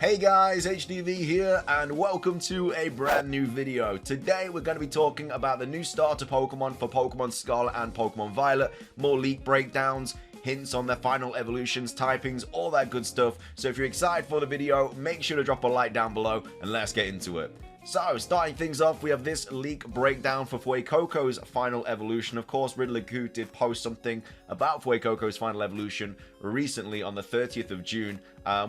Hey guys, HDvee here, and welcome to a brand new video. Today we're going to be talking about the new starter Pokemon for Pokemon Scarlet and Pokemon Violet, more leak breakdowns, hints on their final evolutions, typings, all that good stuff. So if you're excited for the video, make sure to drop a like down below and let's get into it. So, starting things off, we have this leak breakdown for Fuecoco's final evolution. Of course, Riddles did post something about Fuecoco's final evolution recently on the 30th of June.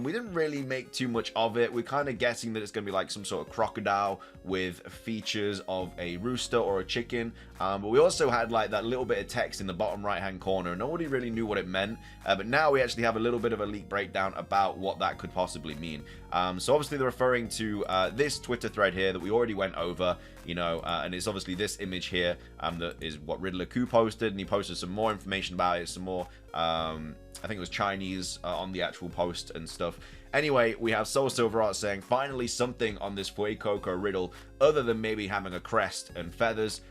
We didn't really make too much of it. We're kind of guessing that it's going to be like some sort of crocodile with features of a rooster or a chicken. But we also had like that little bit of text in the bottom right hand corner. Nobody really knew what it meant. But now we actually have a little bit of a leak breakdown about what that could possibly mean. So obviously they're referring to this Twitter thread here that we already went over, you know, and it's obviously this image here that is what Riddles posted, and he posted some more information about it, some more I think it was Chinese on the actual post and stuff. Anyway, we have Soul Silver Art saying, finally something on this Fuecoco riddle other than maybe having a crest and feathers.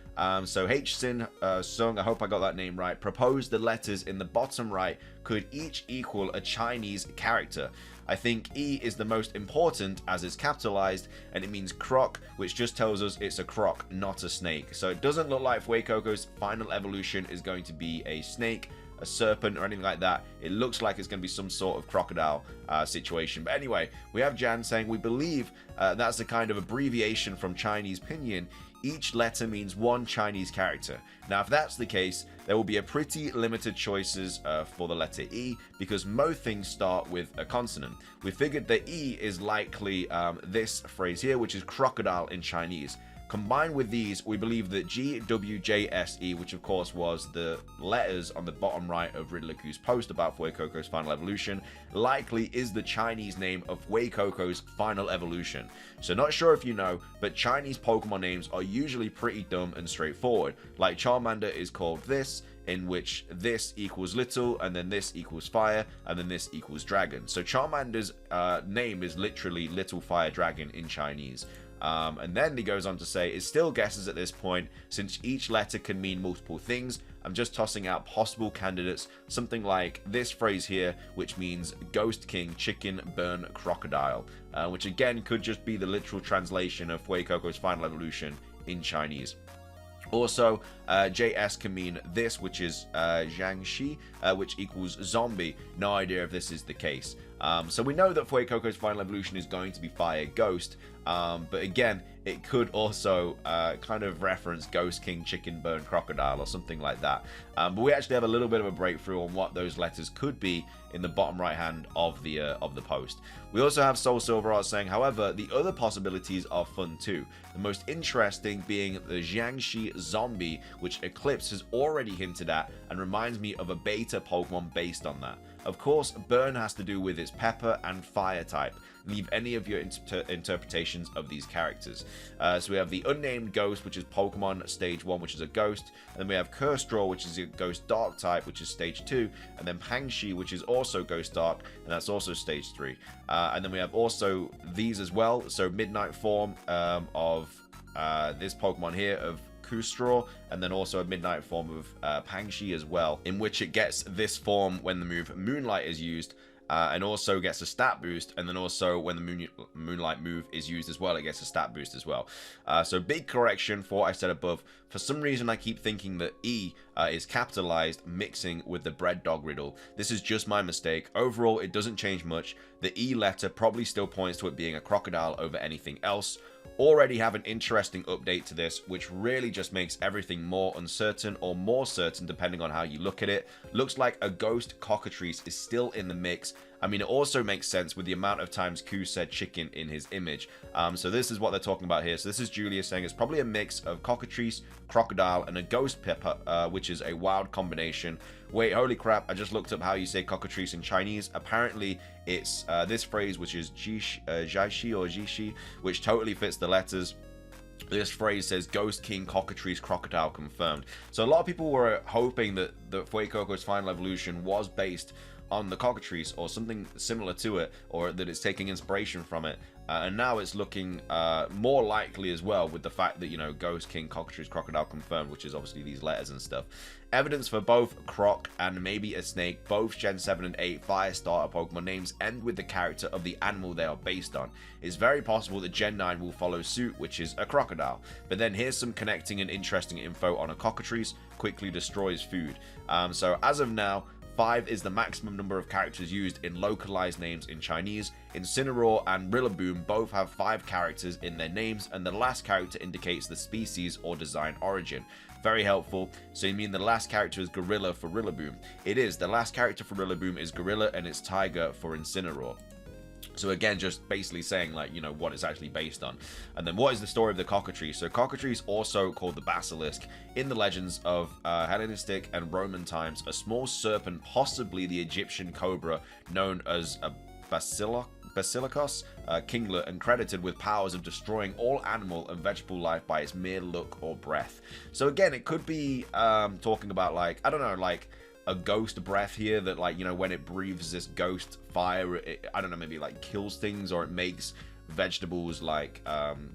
So H-Sin Sung, I hope I got that name right, proposed the letters in the bottom right could each equal a Chinese character. I think E is the most important as it's capitalized, and it means croc, which just tells us it's a croc, not a snake. So it doesn't look like Fuecoco's final evolution is going to be a snake, a serpent, or anything like that. It looks like it's going to be some sort of crocodile situation. But anyway, we have Jan saying, we believe that's a kind of abbreviation from Chinese pinyin. Each letter means one Chinese character. Now, if that's the case, there will be a pretty limited choices for the letter E, because most things start with a consonant. We figured that E is likely this phrase here, which is crocodile in Chinese. Combined with these, we believe that G, W, J, S, E, which of course was the letters on the bottom right of Riddles' post about Fuecoco's final evolution, likely is the Chinese name of Fuecoco's final evolution. So not sure if you know, but Chinese Pokemon names are usually pretty dumb and straightforward. Like Charmander is called this, in which this equals little, and then this equals fire, and then this equals dragon. So Charmander's name is literally Little Fire Dragon in Chinese. And then he goes on to say, it still guesses at this point, since each letter can mean multiple things. I'm just tossing out possible candidates, something like this phrase here, which means Ghost King, Chicken, Burn, Crocodile, which again could just be the literal translation of Fuecoco's final evolution in Chinese. Also, JS can mean this, which is Jiangxi, which equals zombie. No idea if this is the case. So we know that Fuecoco's final evolution is going to be Fire Ghost, but again, it could also kind of reference Ghost King, Chicken, Burn, Crocodile, or something like that. But we actually have a little bit of a breakthrough on what those letters could be in the bottom right hand of the post. We also have Soul Silver Art saying, however, the other possibilities are fun too. The most interesting being the Jiangxi zombie, which Eclipse has already hinted at and reminds me of a beta Pokemon based on that. Of course, Burn has to do with its pepper and fire type. Leave any of your interpretations of these characters. So we have the Unnamed Ghost, which is Pokemon Stage 1, which is a ghost. And then we have Curstraw, which is a Ghost Dark type, which is Stage 2. And then Pangshi, which is also Ghost Dark, and that's also Stage 3. And then we have also these as well. So Midnight form of this Pokemon here, of Curstraw, and then also a midnight form of Pangshi as well, in which it gets this form when the move Moonlight is used, and also gets a stat boost, and then also when the Moonlight move is used as well, it gets a stat boost as well. So big correction for what I said above. For some reason I keep thinking that E is capitalized, mixing with the Bread Dog riddle. This is just my mistake. Overall, it doesn't change much. The E letter probably still points to it being a crocodile over anything else. Already have an interesting update to this, which really just makes everything more uncertain, or more certain depending on how you look at it. Looks like a ghost cockatrice is still in the mix. I mean, it also makes sense with the amount of times Q said chicken in his image. So this is what they're talking about here. So this is Julia saying it's probably a mix of cockatrice, crocodile, and a ghost pepper, which is a wild combination. Wait, holy crap, I just looked up how you say cockatrice in Chinese. Apparently, it's this phrase, which is jiaxi or jishi, which totally fits the letters. This phrase says Ghost King, Cockatrice, Crocodile confirmed. So a lot of people were hoping that Fuecoco's final evolution was based on the cockatrice or something similar to it, or that it's taking inspiration from it. And now it's looking more likely as well, with the fact that, you know, Ghost King, Cockatrice, Crocodile confirmed, which is obviously these letters and stuff. Evidence for both Croc and maybe a snake, both Gen 7 and 8 fire starter Pokemon names end with the character of the animal they are based on. It's very possible that Gen 9 will follow suit, which is a crocodile. But then here's some connecting and interesting info on a Cockatrice: quickly destroys food. So as of now, 5 is the maximum number of characters used in localized names in Chinese. Incineroar and Rillaboom both have 5 characters in their names, and the last character indicates the species or design origin. Very helpful. So you mean the last character is Gorilla for Rillaboom? It is. The last character for Rillaboom is Gorilla, and it's Tiger for Incineroar. So again, just basically saying, like, you know, what it's actually based on. And then what is the story of the Cockatrice? So Cockatrice, also called the Basilisk, in the legends of Hellenistic and Roman times, a small serpent, possibly the Egyptian cobra, known as a Basilikos kinglet, and credited with powers of destroying all animal and vegetable life by its mere look or breath. So again, it could be talking about, like, I don't know, like a ghost breath here, that, like, you know, when it breathes this ghost fire, I don't know, maybe like kills things, or it makes vegetables like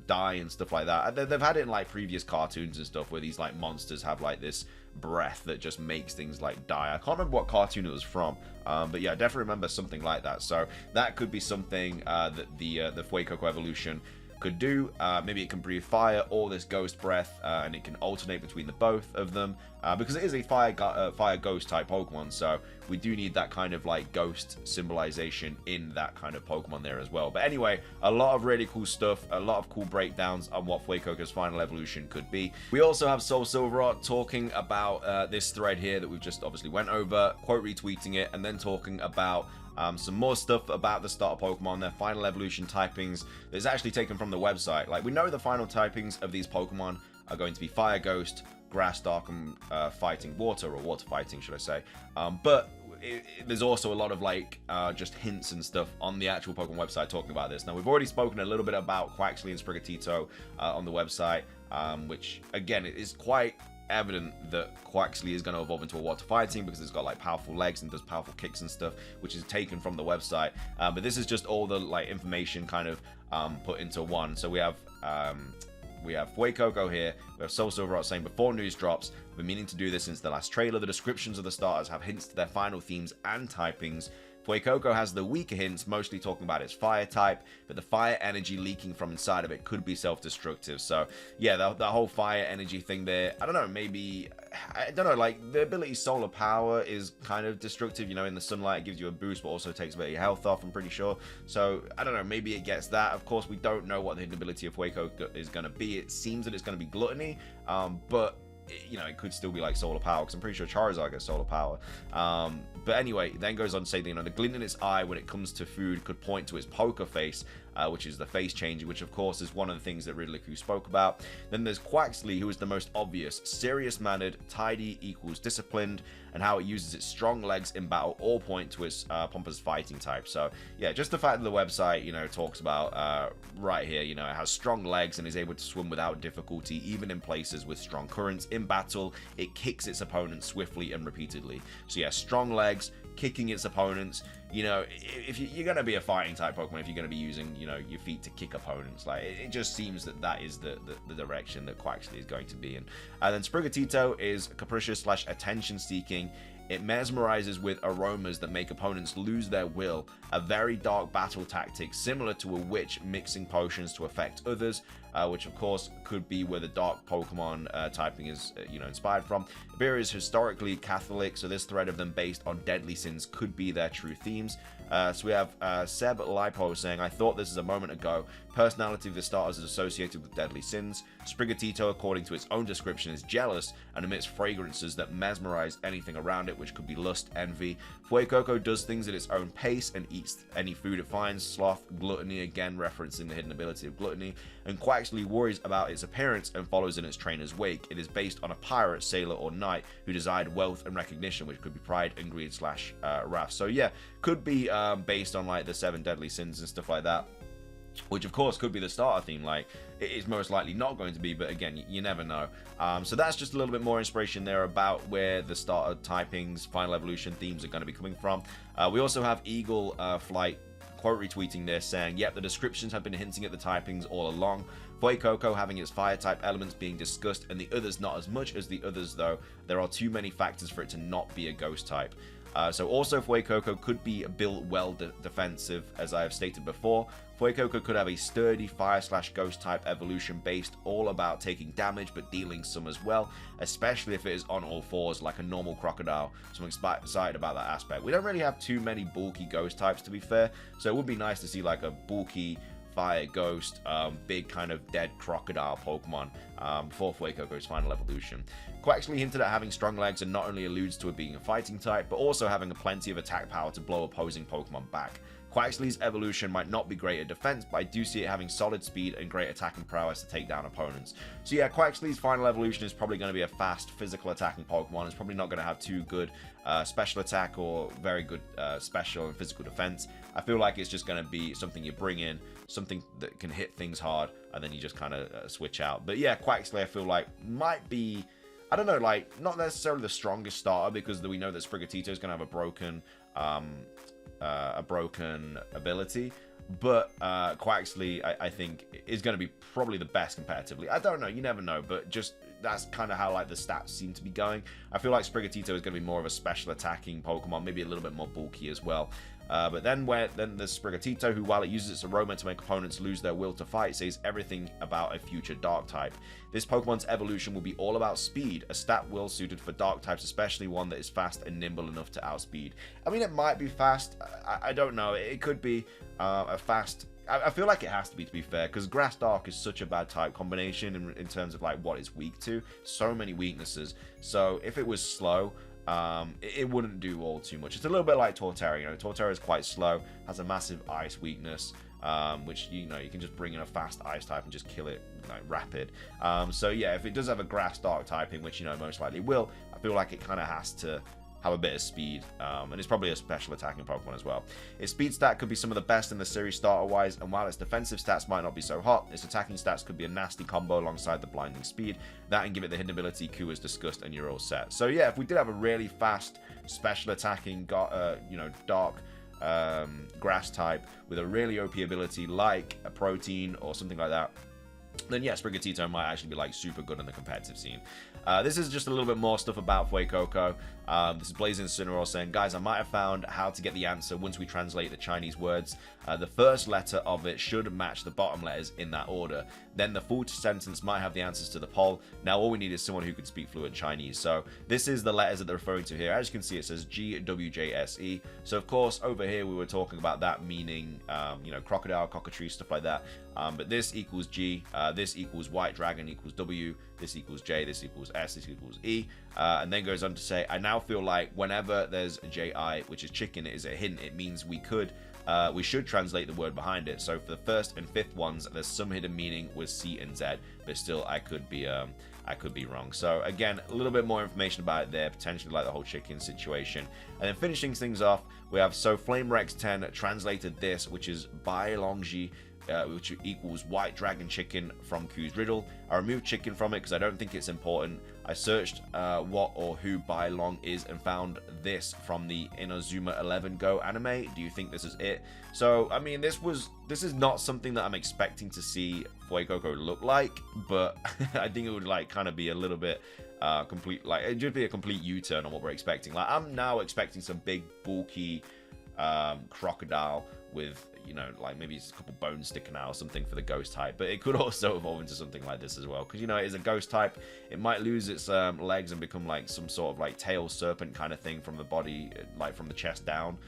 die and stuff like that. They've had it in like previous cartoons and stuff, where these like monsters have like this breath that just makes things like die. I can't remember what cartoon it was from, but yeah, I definitely remember something like that. So that could be something that the Fuecoco evolution could do. Maybe it can breathe fire or this ghost breath, and it can alternate between the both of them, because it is a fire ghost type Pokemon, so we do need that kind of like ghost symbolization in that kind of Pokemon there as well. But anyway, a lot of really cool stuff, a lot of cool breakdowns on what Fuecoco's final evolution could be. We also have Soul Silverheart talking about this thread here that we've just obviously went over, quote retweeting it, and then talking about some more stuff about the starter Pokemon, their final evolution typings that's actually taken from the website. Like, we know the final typings of these Pokemon are going to be Fire Ghost, Grass, Dark, and Fighting Water, or Water Fighting, should I say. But there's also a lot of like just hints and stuff on the actual Pokemon website talking about this. Now, we've already spoken a little bit about Quaxly and Sprigatito on the website, which again, it is quite evident that Quaxly is going to evolve into a water fighting, because it's got like powerful legs and does powerful kicks and stuff, which is taken from the website. But this is just all the like information kind of put into one. So we have Fuecoco here, we have Soul Silverheart saying, before news drops, I've been meaning to do this since the last trailer. The descriptions of the starters have hints to their final themes and typings. Fuecoco has the weaker hints, mostly talking about its fire type, but the fire energy leaking from inside of it could be self-destructive. So yeah, that whole fire energy thing there, I don't know, maybe, I don't know, like the ability Solar Power is kind of destructive, you know, in the sunlight it gives you a boost, but also takes a bit of your health off, I'm pretty sure. So I don't know, maybe it gets that. Of course, we don't know what the hidden ability of Fuecoco is going to be. It seems that it's going to be Gluttony, but you know, it could still be like Solar Power, because I'm pretty sure Charizard gets Solar Power. But anyway, it then goes on to say that, you know, the glint in its eye when it comes to food could point to its poker face, which is the face changing, which of course is one of the things that Riddles spoke about. Then there's Quaxly, who is the most obvious: serious-mannered, tidy equals disciplined, and how it uses its strong legs in battle all point to its pompous fighting type. So yeah, just the fact that the website, you know, talks about right here, you know, it has strong legs and is able to swim without difficulty, even in places with strong currents. In battle, it kicks its opponents swiftly and repeatedly. So yeah, strong legs, kicking its opponents. You know, if you're going to be a fighting type Pokemon, if you're going to be using, you know, your feet to kick opponents, like it just seems that that is the direction that Quaxly is going to be in. And then Sprigatito is capricious / attention seeking. It mesmerizes with aromas that make opponents lose their will, a very dark battle tactic similar to a witch mixing potions to affect others, which of course could be where the dark Pokemon typing is you know, inspired from. Iberia is historically Catholic, so this thread of them based on deadly sins could be their true themes. So we have Seb Lipo saying, I thought this is a moment ago. Personality of the starters is associated with deadly sins. Sprigatito, according to its own description, is jealous and emits fragrances that mesmerize anything around it, which could be lust, envy. Fuecoco does things at its own pace and eats any food it finds. Sloth, gluttony, again referencing the hidden ability of gluttony. And Quaxly worries about its appearance and follows in its trainer's wake. It is based on a pirate, sailor, or knight who desired wealth and recognition, which could be pride and greed / wrath. So yeah, could be based on like the 7 deadly sins and stuff like that. which of course could be the starter theme. Like, it is most likely not going to be, but again, you never know. So that's just a little bit more inspiration there about where the starter typings, final evolution themes are going to be coming from. We also have Eagle Flight quote retweeting this, saying, yep, the descriptions have been hinting at the typings all along. Fuecoco having its fire type elements being discussed, and the others not as much as the others, though. There are too many factors for it to not be a ghost type. So also Fuecoco could be built well defensive, as I have stated before. Fuecoco could have a sturdy fire/ghost type evolution based all about taking damage but dealing some as well, especially if it is on all fours like a normal crocodile. So I'm excited about that aspect. We don't really have too many bulky ghost types, to be fair, so it would be nice to see like a bulky fire ghost, big kind of dead crocodile Pokemon for Fuecoco's final evolution. Quaxley hinted at having strong legs and not only alludes to it being a fighting type, but also having plenty of attack power to blow opposing Pokemon back. Quaxley's evolution might not be great at defense, but I do see it having solid speed and great attacking prowess to take down opponents. So yeah, Quaxley's final evolution is probably going to be a fast physical attacking Pokemon. It's probably not going to have too good special attack or very good special and physical defense. I feel like it's just going to be something you bring in, something that can hit things hard, and then you just kind of switch out. But yeah, Quaxley I feel like might be, I don't know, like not necessarily the strongest starter, because we know that Sprigatito is going to have a broken ability, but Quaxley I think is going to be probably the best competitively. I don't know, you never know, but just that's kind of how like the stats seem to be going. I feel like Sprigatito is going to be more of a special attacking Pokemon, maybe a little bit more bulky as well. But then there's Sprigatito, who, while it uses its aroma to make opponents lose their will to fight, says everything about a future dark type. This Pokemon's evolution will be all about speed, a stat well suited for dark types, especially one that is fast and nimble enough to outspeed. I mean, it might be fast, I don't know, it could be a fast. I feel like it has to be fair, because Grass Dark is such a bad type combination in terms of like what it's weak to. So many weaknesses. So if it was slow, it wouldn't do all too much. It's a little bit like Torterra. You know, Torterra is quite slow, has a massive ice weakness, which, you know, you can just bring in a fast ice type and just kill it like rapid. So yeah, if it does have a Grass Dark typing, which, you know, most likely will, I feel like it kind of has to have a bit of speed, and it's probably a special attacking Pokemon as well. Its speed stat could be some of the best in the series starter-wise, and while its defensive stats might not be so hot, its attacking stats could be a nasty combo alongside the blinding speed. That and give it the hidden ability Q as discussed, and you're all set. So yeah, if we did have a really fast special attacking, you know, dark grass type with a really OP ability like a protein or something like that, then yeah, Sprigatito might actually be like super good in the competitive scene. This is just a little bit more stuff about Fuecoco. This is Blazing Incineroar saying, guys, I might have found how to get the answer once we translate the Chinese words. The first letter of it should match the bottom letters in that order. Then the full sentence might have the answers to the poll. Now all we need is someone who can speak fluent Chinese. So this is the letters that they're referring to here. As you can see, it says G, W, J, S, E. So of course, over here we were talking about that meaning, you know, crocodile, cockatrice, stuff like that. But this equals G, this equals white dragon equals W, this equals J, this equals S, this equals E, and then goes on to say, I now feel like whenever there's JI, which is chicken, it is a hint. It means we should translate the word behind it. So for the first and fifth ones, there's some hidden meaning with C and Z, but still I could be wrong. So again, a little bit more information about it there, potentially like the whole chicken situation. And then finishing things off, we have Flame Rex 10 translated this, which is Bailongji, which equals white dragon chicken from Q's riddle. I removed chicken from it because I don't think it's important. I searched what or who Bailong is and found this from the Inazuma 11 Go anime. Do you think this is it? So I mean, this is not something that I'm expecting to see Fuecoco look like, but I think it would like kind of be a little bit complete, like it'd just be a complete U-turn on what we're expecting. Like I'm now expecting some big bulky crocodile with, you know, like maybe it's a couple bones sticking out or something for the ghost type, but it could also evolve into something like this as well, because, you know, it is a ghost type. It might lose its legs and become like some sort of like tail serpent kind of thing from the body, like from the chest down.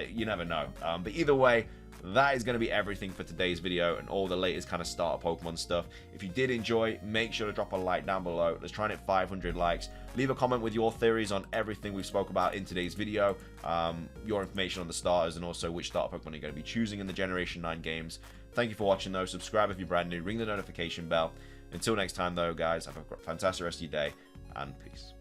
You never know, but either way, that is going to be everything for today's video and all the latest kind of starter Pokemon stuff. If you did enjoy, make sure to drop a like down below. Let's try and hit 500 likes. Leave a comment with your theories on everything we spoke about in today's video, your information on the starters, and also which starter Pokemon you're going to be choosing in the Generation 9 games. Thank you for watching though. Subscribe if you're brand new, ring the notification bell. Until next time though, guys, have a fantastic rest of your day, and peace.